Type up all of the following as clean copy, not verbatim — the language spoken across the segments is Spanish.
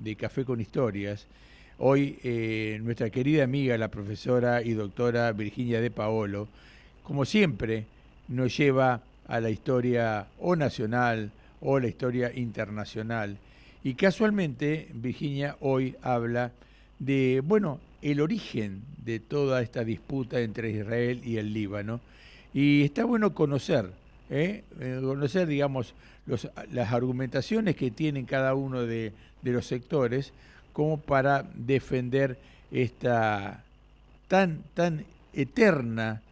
de Café con Historias. Hoy nuestra querida amiga, la profesora y doctora Virginia de Paolo, como siempre, nos lleva a la historia o nacional o la historia internacional. Y casualmente, Virginia hoy habla de, bueno, el origen de toda esta disputa entre Israel y el Líbano. Y está bueno conocer, conocer, digamos, las argumentaciones que tienen cada uno de los sectores como para defender esta tan eterna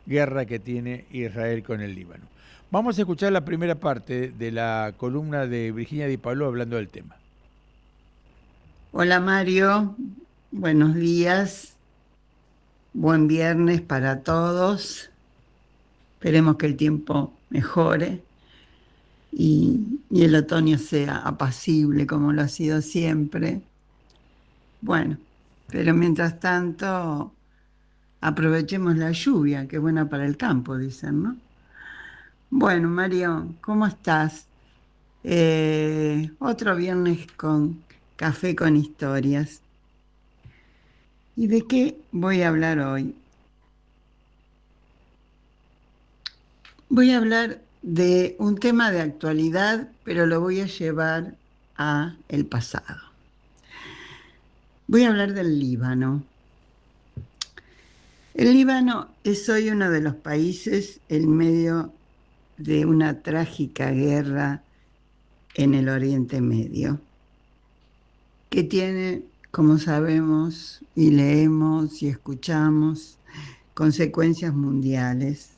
guerra que tiene Israel con el Líbano. Vamos a escuchar la primera parte de la columna de Virginia Di Paolo hablando del tema. Hola Mario, buenos días, buen viernes para todos. Esperemos que el tiempo mejore y el otoño sea apacible como lo ha sido siempre. Bueno, pero mientras tanto aprovechemos la lluvia, que es buena para el campo, dicen, ¿no? Bueno, Mario, ¿cómo estás? Otro viernes con café con historias. ¿Y de qué voy a hablar hoy? Voy a hablar de un tema de actualidad, pero lo voy a llevar a el pasado. Voy a hablar del Líbano. El Líbano es hoy uno de los países en medio de una trágica guerra en el Oriente Medio, que tiene, como sabemos y leemos y escuchamos, consecuencias mundiales.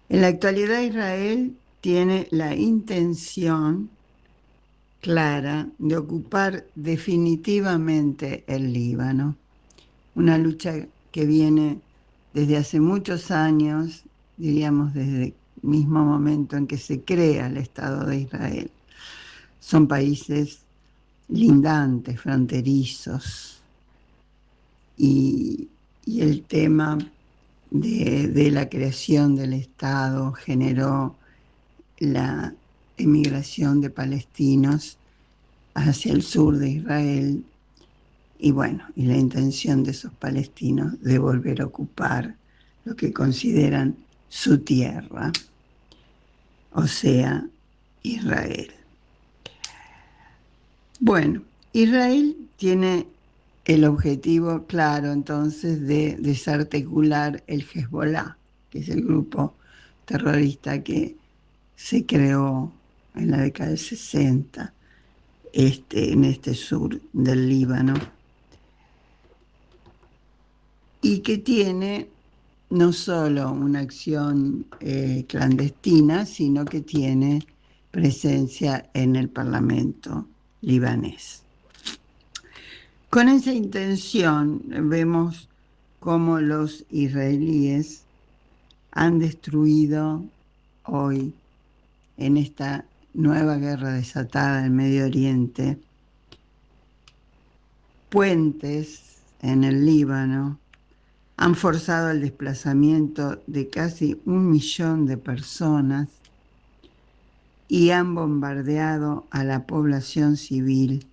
En la actualidad Israel tiene la intención clara de ocupar definitivamente el Líbano, una lucha que viene desde hace muchos años, diríamos desde el mismo momento en que se crea el Estado de Israel. Son países lindantes, fronterizos, y el tema de la creación del Estado generó la emigración de palestinos hacia el sur de Israel y bueno, y la intención de esos palestinos de volver a ocupar lo que consideran su tierra, o sea, Israel. Bueno, Israel tiene el objetivo claro entonces de desarticular el Hezbollah, que es el grupo terrorista que se creó en la década del 60 en este sur del Líbano, y que tiene no solo una acción clandestina, sino que tiene presencia en el Parlamento libanés. Con esa intención vemos cómo los israelíes han destruido hoy, en esta nueva guerra desatada en Medio Oriente, puentes en el Líbano, han forzado el desplazamiento de casi 1 millón de personas y han bombardeado a la población civil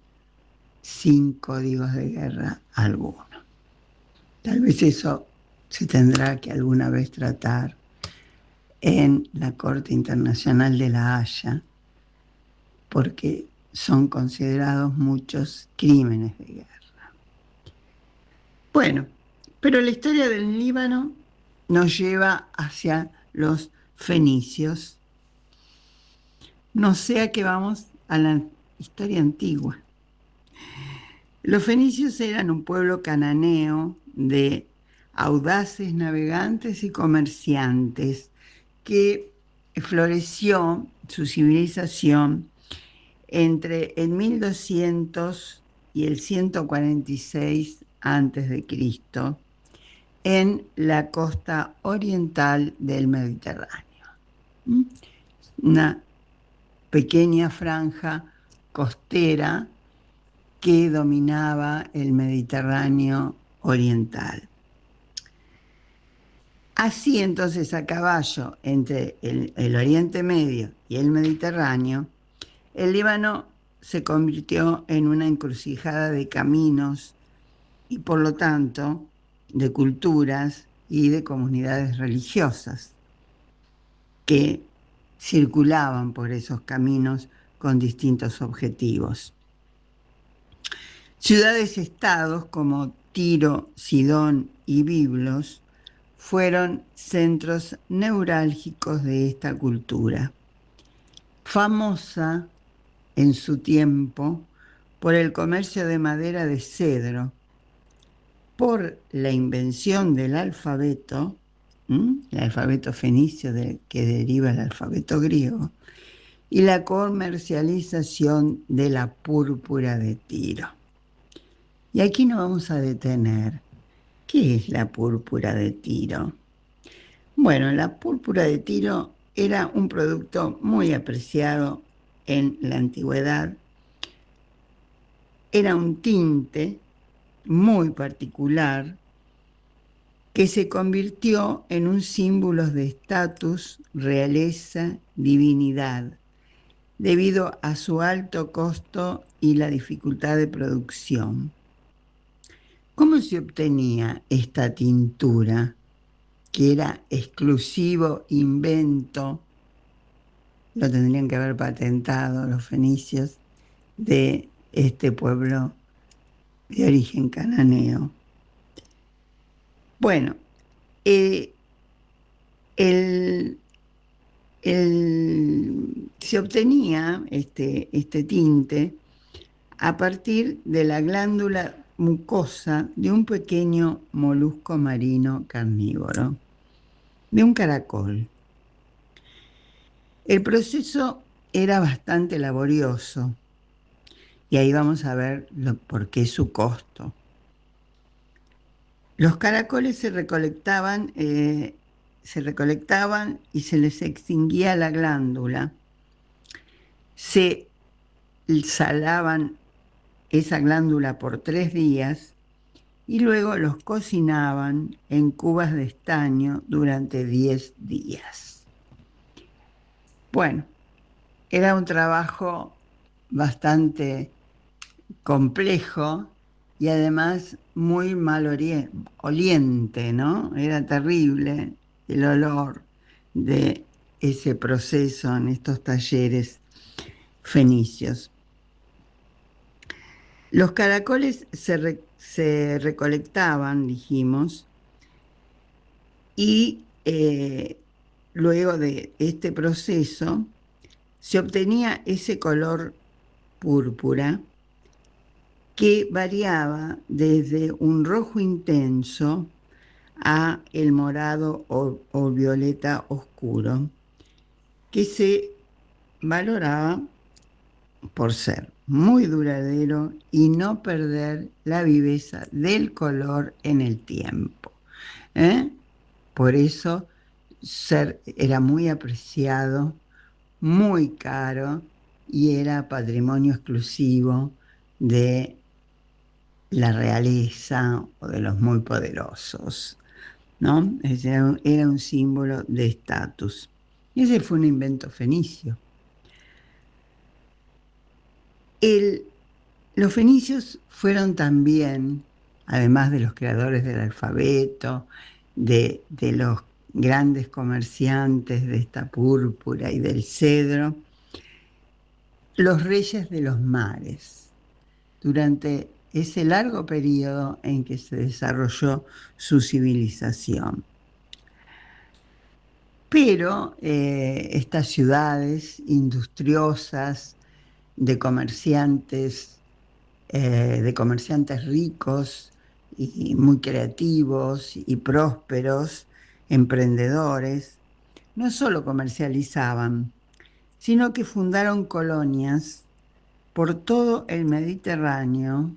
sin códigos de guerra alguno. Tal vez eso se tendrá que alguna vez tratar en la Corte Internacional de La Haya, porque son considerados muchos crímenes de guerra. Bueno, pero la historia del Líbano nos lleva hacia los fenicios. No sea que vamos a la historia antigua. Los fenicios eran un pueblo cananeo de audaces navegantes y comerciantes que floreció su civilización entre el 1200 y el 146 a.C. en la costa oriental del Mediterráneo. Una pequeña franja costera que dominaba el Mediterráneo oriental. Así entonces, a caballo entre el Oriente Medio y el Mediterráneo, el Líbano se convirtió en una encrucijada de caminos y por lo tanto de culturas y de comunidades religiosas que circulaban por esos caminos con distintos objetivos. Ciudades-estados como Tiro, Sidón y Biblos fueron centros neurálgicos de esta cultura, famosa en su tiempo por el comercio de madera de cedro, por la invención del alfabeto, el alfabeto fenicio que deriva del alfabeto griego, y la comercialización de la púrpura de Tiro. Y aquí nos vamos a detener. ¿Qué es la púrpura de Tiro? Bueno, la púrpura de Tiro era un producto muy apreciado en la antigüedad. Era un tinte muy particular que se convirtió en un símbolo de estatus, realeza, divinidad, debido a su alto costo y la dificultad de producción. ¿Cómo se obtenía esta tintura, que era exclusivo invento, lo tendrían que haber patentado los fenicios, de este pueblo de origen cananeo? Bueno, se obtenía este tinte a partir de la glándula mucosa de un pequeño molusco marino carnívoro, de un caracol. El proceso era bastante laborioso y ahí vamos a ver por qué su costo. Los caracoles se recolectaban y se les extinguía la glándula. Se salaban esa glándula por 3 días y luego los cocinaban en cubas de estaño durante 10 días. Bueno, era un trabajo bastante complejo y además muy mal oliente, ¿no? Era terrible el olor de ese proceso en estos talleres fenicios. Los caracoles se recolectaban, dijimos, y luego de este proceso se obtenía ese color púrpura que variaba desde un rojo intenso a el morado o violeta oscuro, que se valoraba por ser muy duradero y no perder la viveza del color en el tiempo. Por eso era muy apreciado, muy caro y era patrimonio exclusivo de la realeza o de los muy poderosos, ¿no? Era un símbolo de estatus. Y ese fue un invento fenicio. Los fenicios fueron también, además de los creadores del alfabeto, de los grandes comerciantes de esta púrpura y del cedro, los reyes de los mares, durante ese largo periodo en que se desarrolló su civilización. Pero estas ciudades industriosas, de comerciantes ricos y muy creativos y prósperos, emprendedores, no solo comercializaban, sino que fundaron colonias por todo el Mediterráneo,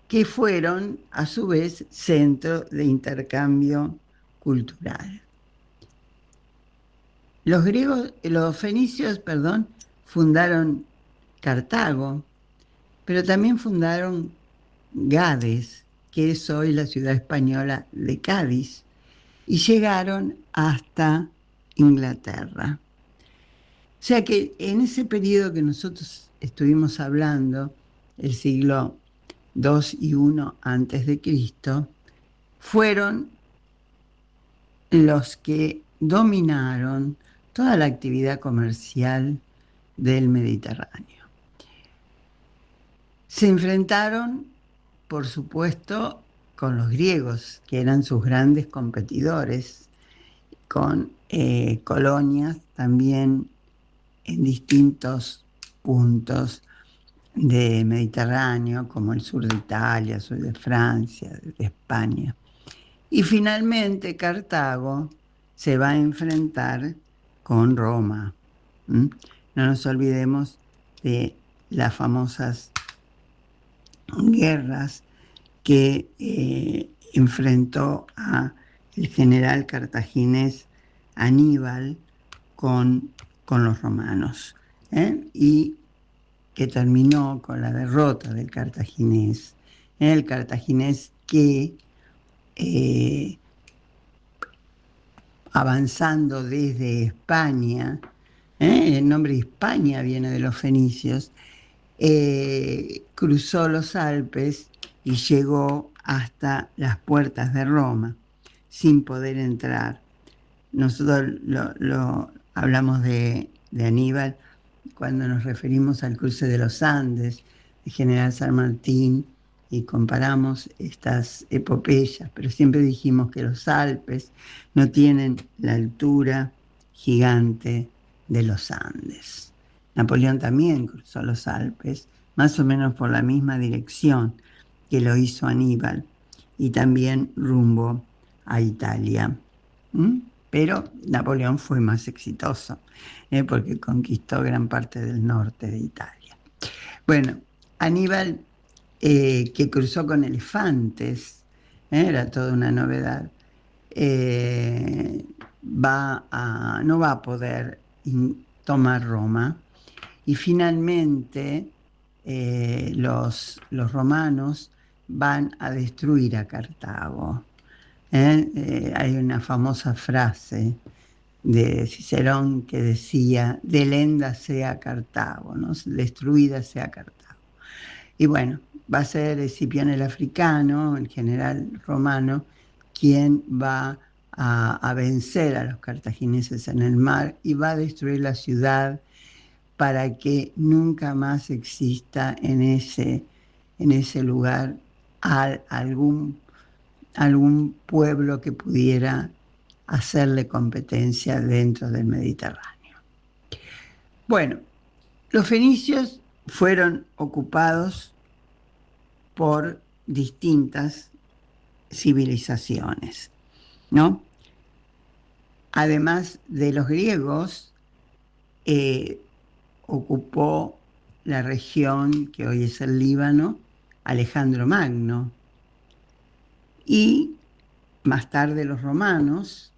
que fueron a su vez centro de intercambio cultural. Los fenicios, fundaron Cartago, pero también fundaron Gades, que es hoy la ciudad española de Cádiz, y llegaron hasta Inglaterra. O sea que en ese periodo que nosotros estuvimos hablando, el siglo II y I antes de Cristo, fueron los que dominaron toda la actividad comercial del Mediterráneo. Se enfrentaron, por supuesto, con los griegos, que eran sus grandes competidores, con colonias también en distintos puntos de Mediterráneo, como el sur de Italia, sur de Francia, de España. Y finalmente Cartago se va a enfrentar con Roma. No nos olvidemos de las famosas guerras que enfrentó a el general cartaginés Aníbal con los romanos, y que terminó con la derrota del cartaginés. El cartaginés que, avanzando desde España, el nombre de España viene de los fenicios, cruzó los Alpes y llegó hasta las puertas de Roma sin poder entrar. Nosotros lo hablamos de Aníbal cuando nos referimos al cruce de los Andes, de General San Martín, y comparamos estas epopeyas, pero siempre dijimos que los Alpes no tienen la altura gigante de los Andes. Napoleón también cruzó los Alpes, más o menos por la misma dirección que lo hizo Aníbal, y también rumbo a Italia. Pero Napoleón fue más exitoso, porque conquistó gran parte del norte de Italia. Bueno, Aníbal, que cruzó con elefantes, era toda una novedad, no va a poder tomar Roma, y finalmente los romanos van a destruir a Cartago. Hay una famosa frase de Cicerón que decía: delenda sea Cartago, ¿no? Destruida sea Cartago. Y bueno, va a ser Escipión el Africano, el general romano, quien va a vencer a los cartagineses en el mar y va a destruir la ciudad para que nunca más exista en ese lugar algún pueblo que pudiera hacerle competencia dentro del Mediterráneo. Bueno, los fenicios fueron ocupados por distintas civilizaciones, ¿no? Además de los griegos, ocupó la región que hoy es el Líbano Alejandro Magno, y más tarde los romanos,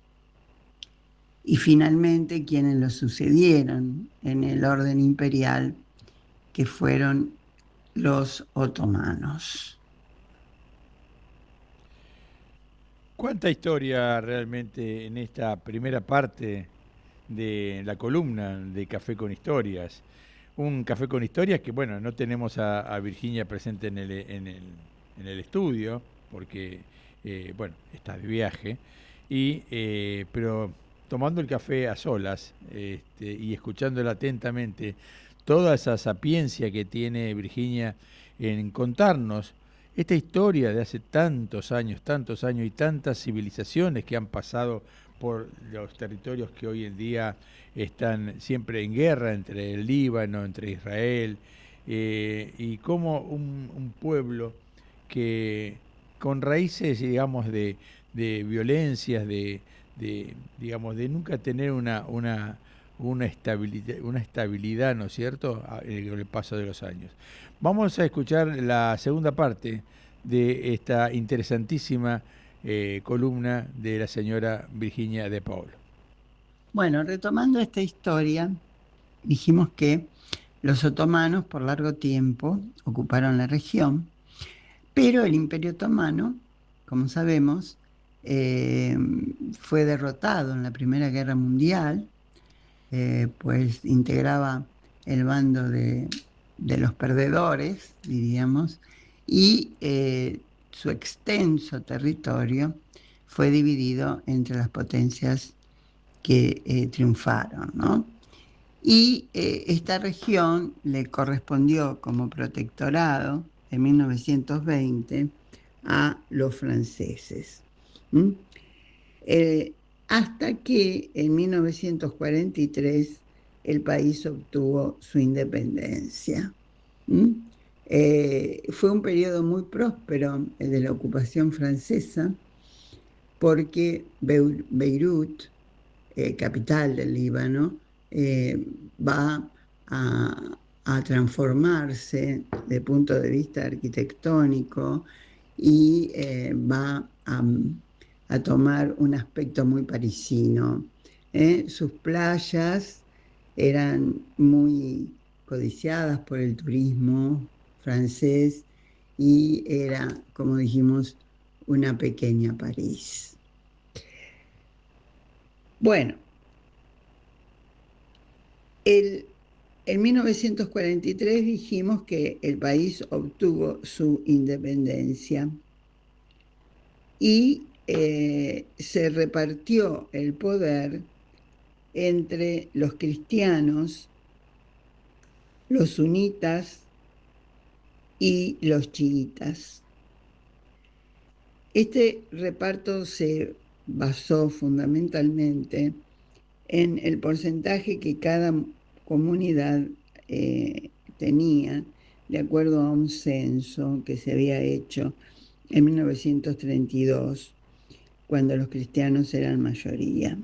y finalmente quienes lo sucedieron en el orden imperial, que fueron los otomanos. ¿Cuánta historia realmente en esta primera parte de la columna de Café con Historias? Un Café con Historias que, bueno, no tenemos a Virginia presente en el estudio, porque, bueno, está de viaje, pero tomando el café a solas, y escuchándola atentamente, toda esa sapiencia que tiene Virginia en contarnos esta historia de hace tantos años y tantas civilizaciones que han pasado por los territorios que hoy en día están siempre en guerra, entre el Líbano, entre Israel, y como un pueblo que con raíces, digamos, de violencias, digamos, de nunca tener una estabilidad, ¿no es cierto?, con el paso de los años. Vamos a escuchar la segunda parte de esta interesantísima columna de la señora Virginia de Paolo. Bueno, retomando esta historia, dijimos que los otomanos por largo tiempo ocuparon la región, pero el Imperio Otomano, como sabemos, fue derrotado en la Primera Guerra Mundial, pues integraba el bando de de los perdedores, diríamos, y su extenso territorio fue dividido entre las potencias que triunfaron, ¿no? Y esta región le correspondió como protectorado en 1920 a los franceses. ¿Mm? Hasta que en 1943 el país obtuvo su independencia. ¿Mm? Fue un periodo muy próspero el de la ocupación francesa, porque Beirut, capital del Líbano, va a transformarse de punto de vista arquitectónico y va a tomar un aspecto muy parisino. Sus playas eran muy codiciadas por el turismo francés y era, como dijimos, una pequeña París. Bueno, en 1943 dijimos que el país obtuvo su independencia y se repartió el poder entre los cristianos, los sunitas y los chiitas. Este reparto se basó fundamentalmente en el porcentaje que cada comunidad tenía, de acuerdo a un censo que se había hecho en 1932, cuando los cristianos eran mayoría.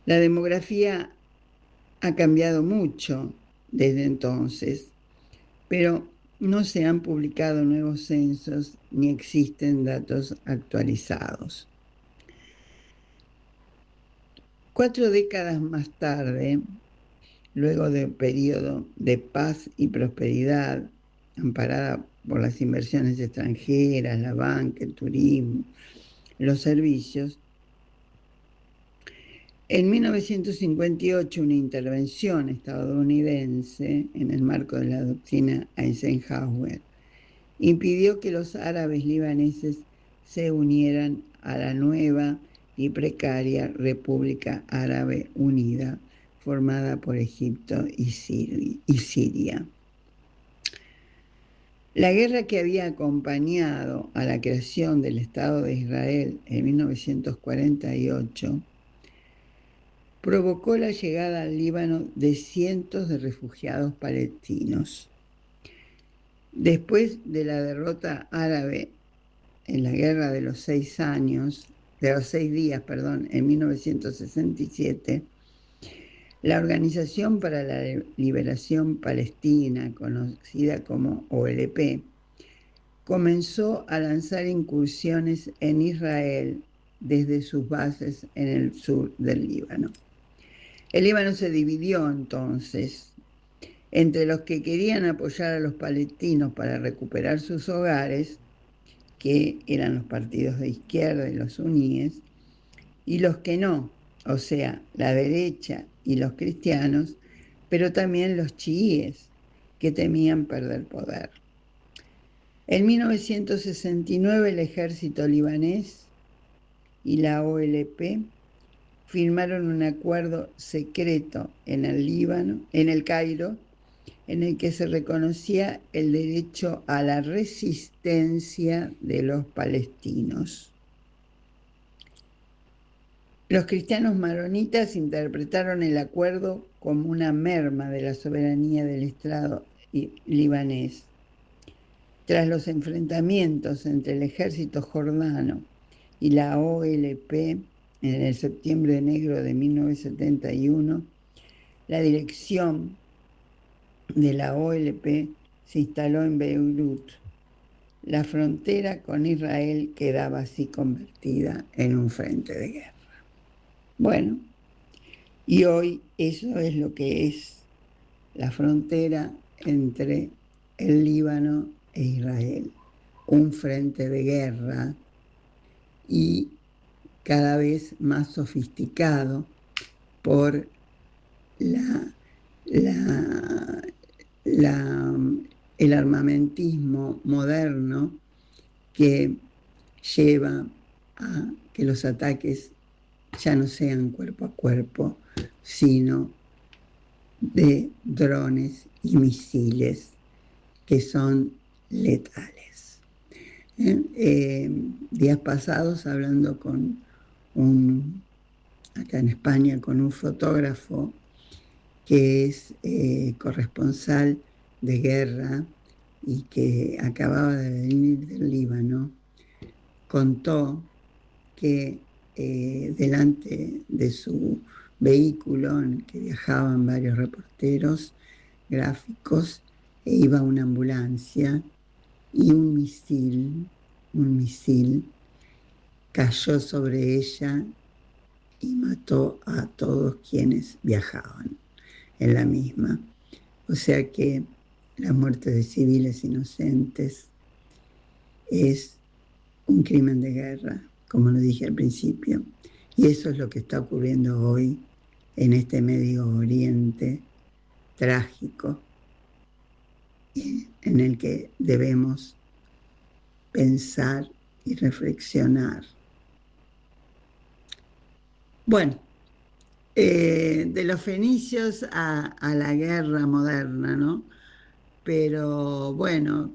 La demografía ha cambiado mucho desde entonces, pero no se han publicado nuevos censos ni existen datos actualizados. 4 décadas más tarde, luego de un periodo de paz y prosperidad, amparada por las inversiones extranjeras, la banca, el turismo, los servicios, en 1958 una intervención estadounidense en el marco de la doctrina Eisenhower impidió que los árabes libaneses se unieran a la nueva y precaria República Árabe Unida, formada por Egipto y Siria. La guerra que había acompañado a la creación del Estado de Israel en 1948 provocó la llegada al Líbano de cientos de refugiados palestinos. Después de la derrota árabe en la Guerra de los 6 días, en 1967, la Organización para la Liberación Palestina, conocida como OLP, comenzó a lanzar incursiones en Israel desde sus bases en el sur del Líbano. El Líbano se dividió entonces entre los que querían apoyar a los palestinos para recuperar sus hogares, que eran los partidos de izquierda y los suníes, y los que no, o sea, la derecha y los cristianos, pero también los chiíes, que temían perder poder. En 1969 el ejército libanés y la OLP firmaron un acuerdo secreto en el Cairo, en el que se reconocía el derecho a la resistencia de los palestinos. Los cristianos maronitas interpretaron el acuerdo como una merma de la soberanía del Estado libanés. Tras los enfrentamientos entre el ejército jordano y la OLP en el septiembre negro de 1971, la dirección de la OLP se instaló en Beirut. La frontera con Israel quedaba así convertida en un frente de guerra. Bueno, y hoy eso es lo que es la frontera entre el Líbano e Israel, un frente de guerra y cada vez más sofisticado por la, el armamentismo moderno que lleva a que los ataques ya no sean cuerpo a cuerpo, sino de drones y misiles que son letales. Días pasados, hablando con acá en España, con un fotógrafo que es corresponsal de guerra y que acababa de venir del Líbano, contó que delante de su vehículo en el que viajaban varios reporteros gráficos, iba una ambulancia y un misil cayó sobre ella y mató a todos quienes viajaban en la misma. O sea que la muerte de civiles inocentes es un crimen de guerra, como lo dije al principio, y eso es lo que está ocurriendo hoy en este Medio Oriente trágico, en el que debemos pensar y reflexionar. Bueno, de los fenicios a la guerra moderna, ¿no? Pero bueno,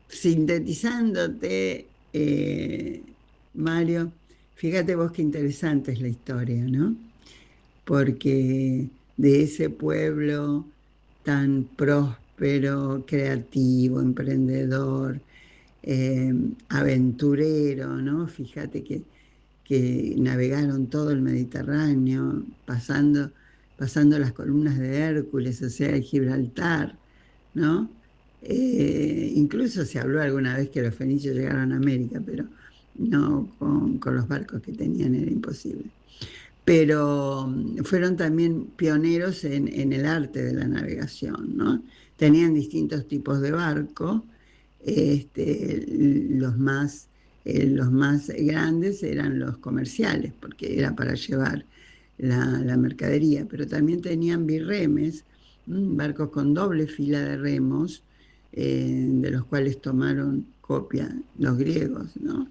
sintetizándote, Mario, fíjate vos qué interesante es la historia, ¿no? Porque de ese pueblo tan próspero, creativo, emprendedor, aventurero, ¿no? Fíjate que navegaron todo el Mediterráneo, pasando las columnas de Hércules, o sea, el Gibraltar, ¿no? Incluso se habló alguna vez que los fenicios llegaron a América, pero no con los barcos que tenían, era imposible. Pero fueron también pioneros en el arte de la navegación, ¿no? Tenían distintos tipos de barcos, los más grandes eran los comerciales, porque era para llevar la mercadería, pero también tenían birremes, barcos con doble fila de remos, de los cuales tomaron copia los griegos, ¿no?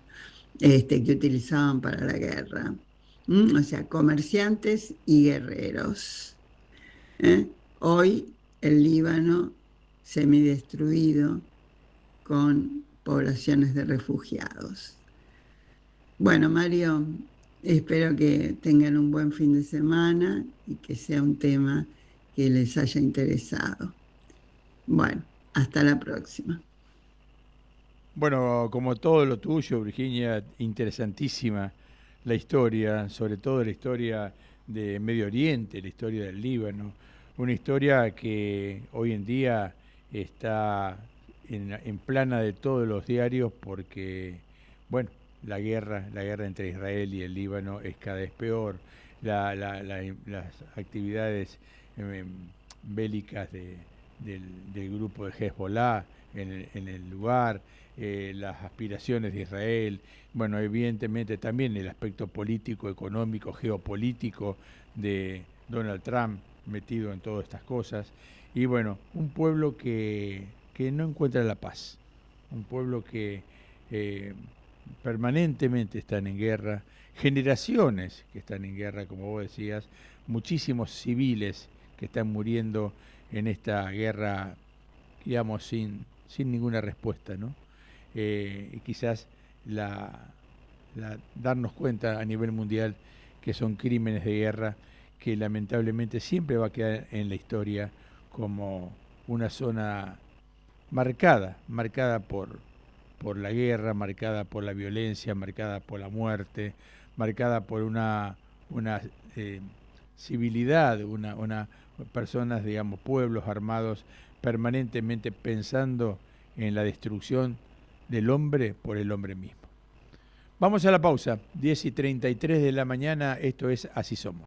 Que utilizaban para la guerra. O sea, comerciantes y guerreros. Hoy el Líbano semidestruido, con poblaciones de refugiados. Bueno, Mario, espero que tengan un buen fin de semana y que sea un tema que les haya interesado. Bueno, hasta la próxima. Bueno, como todo lo tuyo, Virginia, interesantísima la historia, sobre todo la historia de Medio Oriente, la historia del Líbano, una historia que hoy en día está en plana de todos los diarios porque, bueno, la guerra entre Israel y el Líbano es cada vez peor, las actividades eh, bélicas del grupo de Hezbollah en el lugar, las aspiraciones de Israel, bueno, evidentemente también el aspecto político, económico, geopolítico de Donald Trump metido en todas estas cosas, y bueno, un pueblo que no encuentra la paz, un pueblo que permanentemente están en guerra, generaciones que están en guerra, como vos decías, muchísimos civiles que están muriendo en esta guerra, digamos, sin ninguna respuesta, ¿no? Y quizás darnos cuenta a nivel mundial que son crímenes de guerra que lamentablemente siempre va a quedar en la historia como una zona marcada por la guerra, marcada por la violencia, marcada por la muerte, marcada por una civilidad, una personas, digamos, pueblos armados permanentemente pensando en la destrucción del hombre por el hombre mismo. Vamos a la pausa, 10:33 de la mañana, esto es Así Somos.